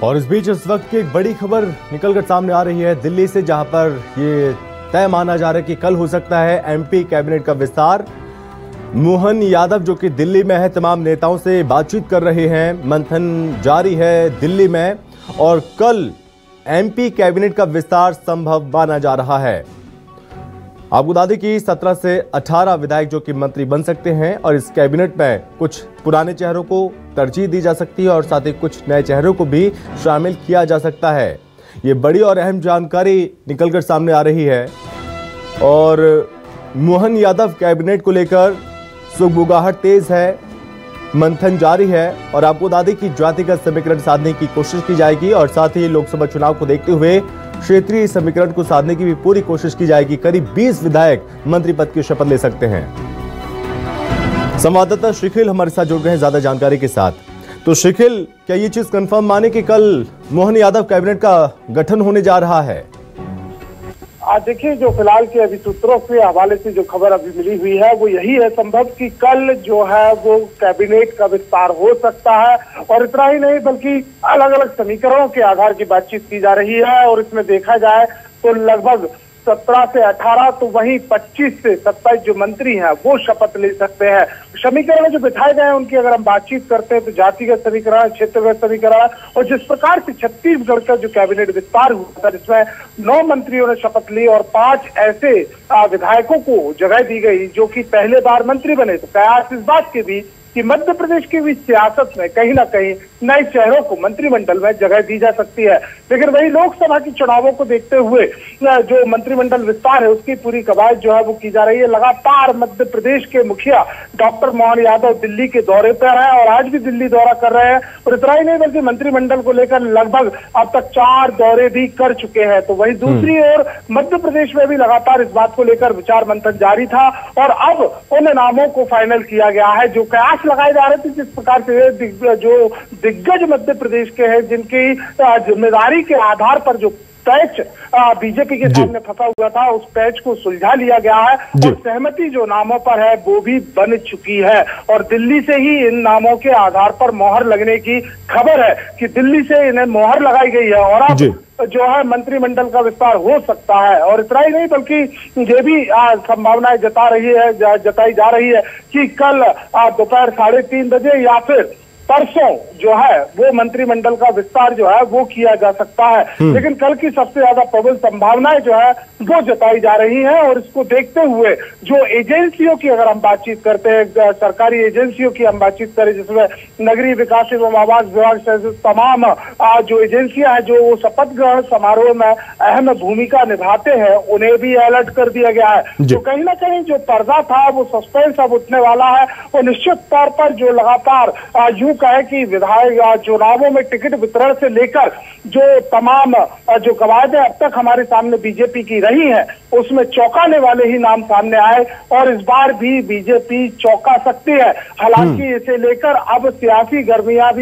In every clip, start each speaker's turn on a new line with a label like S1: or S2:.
S1: और इस बीच इस वक्त की एक बड़ी खबर निकलकर सामने आ रही है दिल्ली से, जहां पर ये तय माना जा रहा है कि कल हो सकता है एमपी कैबिनेट का विस्तार। मोहन यादव जो कि दिल्ली में है, तमाम नेताओं से बातचीत कर रहे हैं, मंथन जारी है दिल्ली में और कल एमपी कैबिनेट का विस्तार संभव माना जा रहा है। आपको बता दें कि 17 से 18 विधायक जो कि मंत्री बन सकते हैं और इस कैबिनेट में कुछ पुराने चेहरों को तरजीह दी जा सकती है और साथ ही कुछ नए चेहरों को भी शामिल किया जा सकता है। ये बड़ी और अहम जानकारी निकलकर सामने आ रही है और मोहन यादव कैबिनेट को लेकर सुगबुगाहट तेज है, मंथन जारी है और आपको बता दें कि जातिगत समीकरण साधने की कोशिश की जाएगी और साथ ही लोकसभा चुनाव को देखते हुए क्षेत्रीय समीकरण को साधने की भी पूरी कोशिश की जाएगी। करीब 20 विधायक मंत्री पद की शपथ ले सकते हैं। संवाददाता शिखिल हमारे साथ जुड़ गए हैं ज्यादा जानकारी के साथ। तो शिखिल, क्या ये चीज कंफर्म माने कि कल मोहन यादव कैबिनेट का गठन होने जा रहा है?
S2: देखिए, जो फिलहाल के अभी सूत्रों के हवाले से जो खबर अभी मिली हुई है वो यही है संभव कि कल जो है वो कैबिनेट का विस्तार हो सकता है। और इतना ही नहीं बल्कि अलग अलग समीकरणों के आधार की बातचीत की जा रही है और इसमें देखा जाए तो लगभग 17 से 18 तो वहीं 25 से 27 जो मंत्री हैं वो शपथ ले सकते हैं। समीकरण जो बिठाए गए हैं उनकी अगर हम बातचीत करते हैं तो जातिगत समीकरण, क्षेत्रगत समीकरण और जिस प्रकार से छत्तीसगढ़ का जो कैबिनेट विस्तार हुआ था जिसमें 9 मंत्रियों ने शपथ ली और 5 ऐसे विधायकों को जगह दी गई जो कि पहले बार मंत्री बने। तो कयास इस बात के भी कि मध्य प्रदेश की भी सियासत में कहीं ना कहीं नए चेहरों को मंत्रिमंडल में जगह दी जा सकती है। लेकिन वही लोकसभा की चुनावों को देखते हुए जो मंत्रिमंडल विस्तार है उसकी पूरी कवायद जो है वो की जा रही है। लगातार मध्य प्रदेश के मुखिया डॉक्टर मोहन यादव दिल्ली के दौरे पर हैं और आज भी दिल्ली दौरा कर रहे हैं और इतना ही नहीं बल्कि मंत्रिमंडल को लेकर लगभग अब तक 4 दौरे भी कर चुके हैं। तो वही दूसरी ओर मध्य प्रदेश में भी लगातार इस बात को लेकर विचार मंथन जारी था और अब उन नामों को फाइनल किया गया है जो कयास लगाए जा रहे थे जिस प्रकार से जो दिग्गज मध्य प्रदेश के हैं जिनकी जिम्मेदारी के आधार पर जो पैच बीजेपी के सामने फंसा हुआ था उस पैच को सुलझा लिया गया है और सहमति जो नामों पर है वो भी बन चुकी है और दिल्ली से ही इन नामों के आधार पर मोहर लगने की खबर है कि दिल्ली से इन्हें मोहर लगाई गई है और अब जो है मंत्रिमंडल का विस्तार हो सकता है। और इतना ही नहीं बल्कि ये भी संभावनाएं जताई जा रही है कि कल दोपहर 3:30 बजे या फिर परसों जो है वो मंत्रिमंडल का विस्तार जो है वो किया जा सकता है। लेकिन कल की सबसे ज्यादा प्रबल संभावनाएं जो है वो जताई जा रही हैं और इसको देखते हुए जो एजेंसियों की अगर हम बातचीत करते हैं, सरकारी एजेंसियों की हम बातचीत करें जिसमें नगरीय विकास एवं आवास विभाग से तमाम जो एजेंसियां हैं जो वो शपथ ग्रहण समारोह में अहम भूमिका निभाते हैं उन्हें भी अलर्ट कर दिया गया है। तो कहीं ना कहीं जो पर्दा था वो सस्पेंस अब उठने वाला है और निश्चित तौर पर जो लगातार यूं कहे कि विधायक चुनावों में टिकट वितरण से लेकर जो तमाम जो कवायदें अब तक हमारे सामने बीजेपी की रही हैं उसमें चौंकाने वाले ही नाम सामने आए और इस बार भी बीजेपी चौंका सकती है। हालांकि इसे लेकर अब सियासी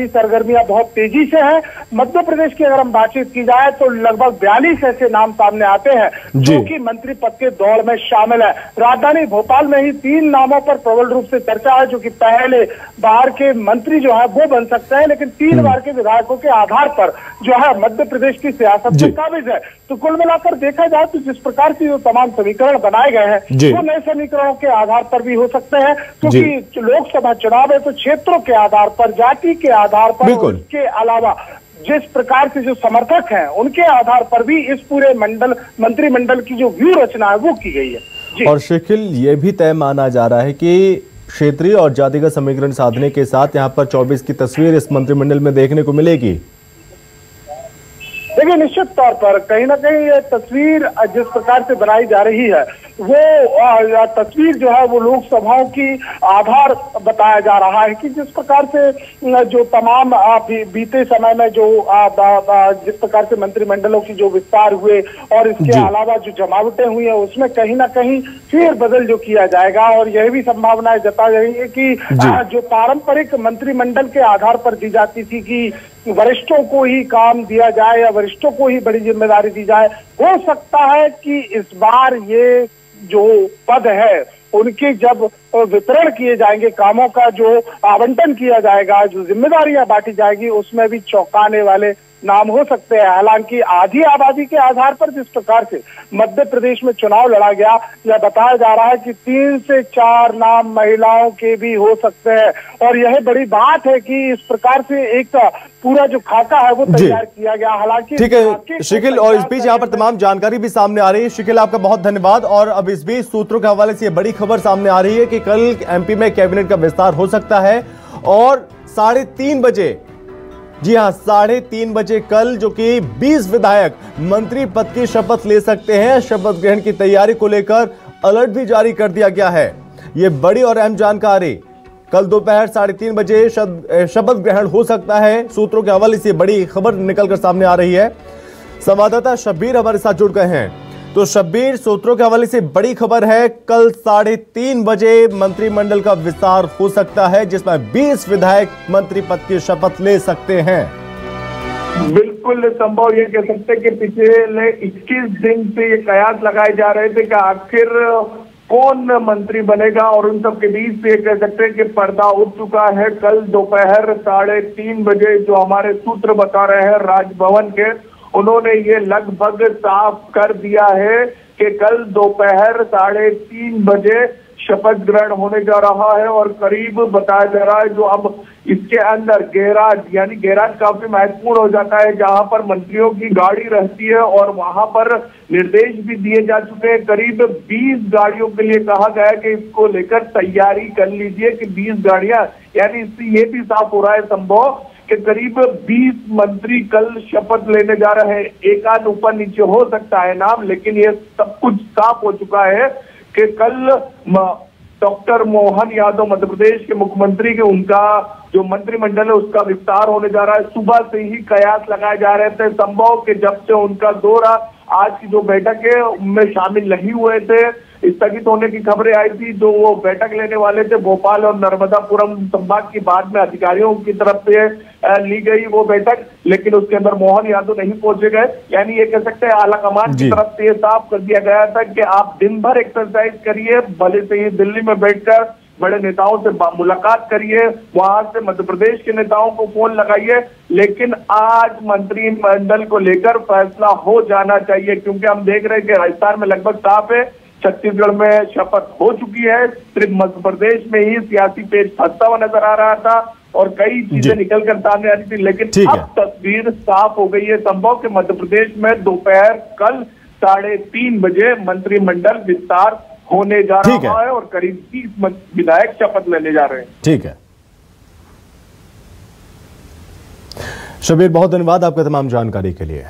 S2: सरगर्मियां बहुत तेजी से हैं। मध्य प्रदेश की अगर हम बातचीत की जाए तो लगभग 42 ऐसे नाम सामने आते हैं जो कि मंत्री पद के दौड़ में शामिल है। राजधानी भोपाल में ही 3 नामों पर प्रबल रूप से चर्चा है जो कि पहले बार के मंत्री जो है वो बन सकते हैं लेकिन 3 बार के विधायकों के आधार पर जो है मध्य प्रदेश की सियासत में काबिज है। तो कुल मिलाकर देखा जाए तो जिस प्रकार से जो तमाम समीकरण बनाए गए हैं वो नए समीकरणों के आधार पर भी हो सकते हैं क्योंकि लोकसभा चुनाव है तो क्षेत्रों के आधार पर, जाति के आधार पर, उसके अलावा जिस प्रकार से जो समर्थक हैं उनके आधार पर भी इस पूरे मंत्रिमंडल की जो व्यू रचना है वो की गई है।
S1: और शिखिल, ये भी तय माना जा रहा है कि क्षेत्रीय और जातिगत समीकरण साधने के साथ यहाँ पर 24 की तस्वीर इस मंत्रिमंडल में देखने को मिलेगी।
S2: देखिए, निश्चित तौर पर कहीं ना कहीं ये तस्वीर जिस प्रकार से बनाई जा रही है वो तस्वीर जो है वो लोकसभाओं की आधार बताया जा रहा है कि जिस प्रकार से जो तमाम बीते समय में जो जिस प्रकार से मंत्रिमंडलों की जो विस्तार हुए और इसके अलावा जो जमावटें हुई है उसमें कहीं ना कहीं फेर बदल जो किया जाएगा और यह भी संभावनाएं जता रही है कि जो पारंपरिक मंत्रिमंडल के आधार पर दी जाती थी कि वरिष्ठों को ही काम दिया जाए या वरिष्ठों को ही बड़ी जिम्मेदारी दी जाए, हो सकता है कि इस बार ये जो पद है उनके जब वितरण किए जाएंगे, कामों का जो आवंटन किया जाएगा, जो जिम्मेदारियां बांटी जाएगी उसमें भी चौंकाने वाले नाम हो सकते हैं। हालांकि आधी आबादी के आधार पर जिस प्रकार से मध्य प्रदेश में चुनाव लड़ा गया, यह बताया जा रहा है कि 3 से 4 नाम महिलाओं के भी हो सकते हैं। और यह बड़ी बात है कि इस प्रकार से एक पूरा जो खाका है वो तैयार किया गया। हालांकि
S1: ठीक है शिकिल, और इस बीच यहाँ पर तमाम जानकारी भी सामने आ रही है। शिकिल, आपका बहुत धन्यवाद। और अब इस बीच सूत्रों के हवाले से ये बड़ी खबर सामने आ रही है कि कल एमपी में कैबिनेट का विस्तार हो सकता है और 3:30 बजे, जी हां 3:30 बजे कल जो कि 20 विधायक मंत्री पद की शपथ ले सकते हैं। शपथ ग्रहण की तैयारी को लेकर अलर्ट भी जारी कर दिया गया है। यह बड़ी और अहम जानकारी, कल दोपहर 3:30 बजे शपथ ग्रहण हो सकता है। सूत्रों के हवाले से बड़ी खबर निकलकर सामने आ रही है। संवाददाता शब्बीर हमारे साथ जुड़ गए हैं। तो शब्बीर, सूत्रों के हवाले से बड़ी खबर है, कल 3:30 बजे मंत्रिमंडल का विस्तार हो सकता है जिसमें 20 विधायक मंत्री पद की शपथ ले सकते हैं।
S3: बिल्कुल संभव ये कह सकते हैं कि पिछले 21 दिन से ये कयास लगाए जा रहे थे कि आखिर कौन मंत्री बनेगा, और उन सब के बीच से कह सकते हैं कि पर्दा उठ चुका है। कल दोपहर 3:30 बजे जो हमारे सूत्र बता रहे हैं राजभवन के, उन्होंने ये लगभग साफ कर दिया है कि कल दोपहर 3:30 बजे शपथ ग्रहण होने जा रहा है। और करीब बताया जा रहा है जो अब इसके अंदर गैराज, यानी गैराज काफी महत्वपूर्ण हो जाता है जहां पर मंत्रियों की गाड़ी रहती है, और वहां पर निर्देश भी दिए जा चुके हैं। करीब 20 गाड़ियों के लिए कहा गया है कि इसको लेकर तैयारी कर लीजिए कि 20 गाड़ियां, यानी इससे ये भी साफ हो रहा है संभव कि करीब 20 मंत्री कल शपथ लेने जा रहे हैं। एक आध ऊपर नीचे हो सकता है नाम, लेकिन ये सब कुछ साफ हो चुका है कि कल डॉक्टर मोहन यादव मध्य प्रदेश के मुख्यमंत्री के उनका जो मंत्रिमंडल है उसका विस्तार होने जा रहा है। सुबह से ही कयास लगाए जा रहे थे संभव कि जब से उनका दौरा आज की जो बैठक है उनमें शामिल नहीं हुए थे, स्थगित होने की खबरें आई थी। जो वो बैठक लेने वाले थे भोपाल और नर्मदापुरम संभाग की, बाद में अधिकारियों की तरफ से ली गई वो बैठक, लेकिन उसके अंदर मोहन यादव नहीं पहुंचे गए। यानी ये कह सकते हैं आला कमान की तरफ से ये साफ कर दिया गया था कि आप दिन भर एक्सरसाइज करिए, भले से ही दिल्ली में बैठकर बड़े नेताओं से मुलाकात करिए, वहां से मध्य प्रदेश के नेताओं को फोन लगाइए, लेकिन आज मंत्रिमंडल को लेकर फैसला हो जाना चाहिए। क्योंकि हम देख रहे हैं कि राजस्थान में लगभग साफ है, छत्तीसगढ़ में शपथ हो चुकी है, सिर्फ मध्य प्रदेश में ही सियासी पेच फंसता हुआ नजर आ रहा था और कई चीजें निकलकर सामने आ रही थी। लेकिन अब तस्वीर साफ हो गई है संभव कि मध्य प्रदेश में दोपहर कल 3:30 बजे मंत्रिमंडल विस्तार होने जा रहा है और करीब 30 विधायक शपथ लेने जा रहे हैं।
S1: ठीक है शब्बीर, बहुत धन्यवाद आपका तमाम जानकारी के लिए।